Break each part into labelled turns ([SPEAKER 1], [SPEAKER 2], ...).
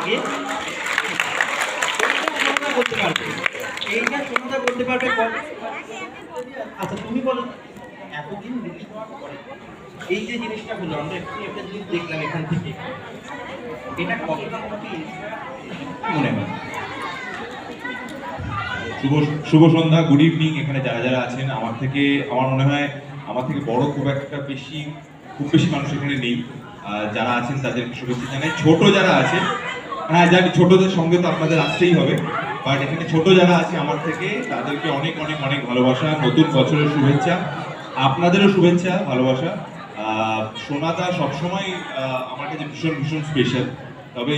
[SPEAKER 1] আগে করতে পারবে, এইটা সোনাদা করতে পারবে। আচ্ছা তুমি বলো, এতদিন রিলিজ হওয়ার পরে এই যে জিনিসটা হলো, আমরা একটু একটা জিনিস দেখলাম এখান থেকে, এটা কতটা মনে হয়?
[SPEAKER 2] শুভ সন্ধ্যা, গুড ইভিনিং। এখানে যারা যারা আছেন, আমার মনে হয় আমার থেকে বড় খুব বেশি মানুষ এখানে নেই। যারা আছেন তাদেরকে শুভেচ্ছা জানাই। ছোট যারা আছে, হ্যাঁ জানি ছোটদের সঙ্গে তো আপনাদের আসতেই হবে, বাট এখানে ছোট যারা আছে আমার থেকে, তাদেরকে অনেক অনেক অনেক ভালোবাসা, নতুন বছরের শুভেচ্ছা। আপনাদেরও শুভেচ্ছা, ভালোবাসা। সোনাদা সবসময় আমার কাছে ভীষণ ভীষণ স্পেশাল। তবে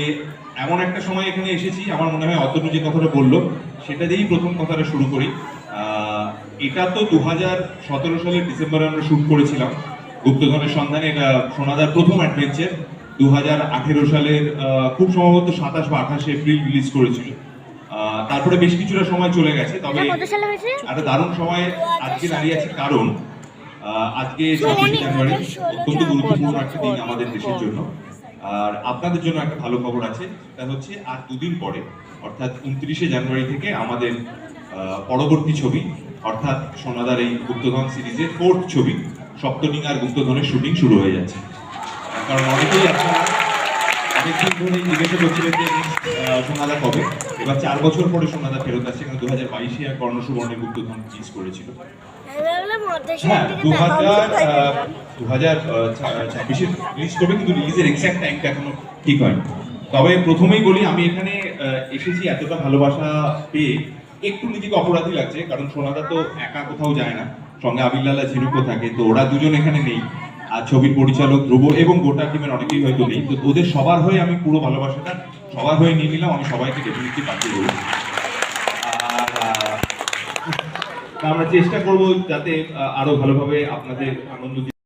[SPEAKER 2] এমন একটা সময় এখানে এসেছি, আমার মনে হয় অতনু যে কথাটা বললো সেটা দিয়েই প্রথম কথাটা শুরু করি। এটা তো 2017 সালের ডিসেম্বরে আমরা শুট করেছিলাম, গুপ্তধনের সন্ধানে। এটা সোনাদার প্রথম অ্যাডভেঞ্চার। 2018 সালের খুব সম্ভবত 27 বা 28 এপ্রিল রিলিজ করেছিল। তারপরে বেশ কিছুটা সময় চলে গেছে, তবে একটা দারুণ সময় আজকে দাঁড়িয়ে আছে, কারণ আজকে 26 জানুয়ারি অত্যন্ত গুরুত্বপূর্ণ একটা দিন আমাদের দেশের জন্য। আর আপনাদের জন্য একটা ভালো খবর আছে, সেটা হচ্ছে আর দুদিন পরে, অর্থাৎ 29শে জানুয়ারি থেকে আমাদের পরবর্তী ছবি, অর্থাৎ সোনাদার এই গুপ্তধন সিরিজের 4th ছবি সপ্তনিগার গুপ্তধনের শুটিং শুরু হয়ে যাচ্ছে। কারণ অনেকেই আপনারা অনেকদিন ধরে জিজ্ঞাসা করছিলেন যে সোনাদা কবে। এবার 4 বছর পরে সোনাদা ফেরত আসছে, কারণ 2022-এ কর্ণসুবর্ণের গুপ্তধন রিলিজ করেছিল। হ্যাঁ, 2026-এ রিলিজ করবে, কিন্তু রিলিজের এক্সাক্ট টাইমটা এখনো ঠিক হয়নি। তবে প্রথমেই বলি, আমি এখানে এসেছি এতটা ভালোবাসা পেয়ে একটু নিজেকে অপরাধী লাগছে, কারণ সোনাদা তো একা কোথাও যায় না, সঙ্গে আবিল্লালা ঝিনুকও থাকে, তো ওরা দুজন এখানে নেই। আর ছবির পরিচালক ধ্রুব এবং গোটা টিমের অনেকেই হয়তো নেই, তো ওদের সবার হয়ে আমি পুরো ভালোবাসাটা সবার হয়ে নিয়ে নিলাম। আমি সবাইকে ডেফিনেটলি পাঠিয়ে দেবো। আর আমরা চেষ্টা করবো যাতে আরো ভালোভাবে আপনাদের আনন্দ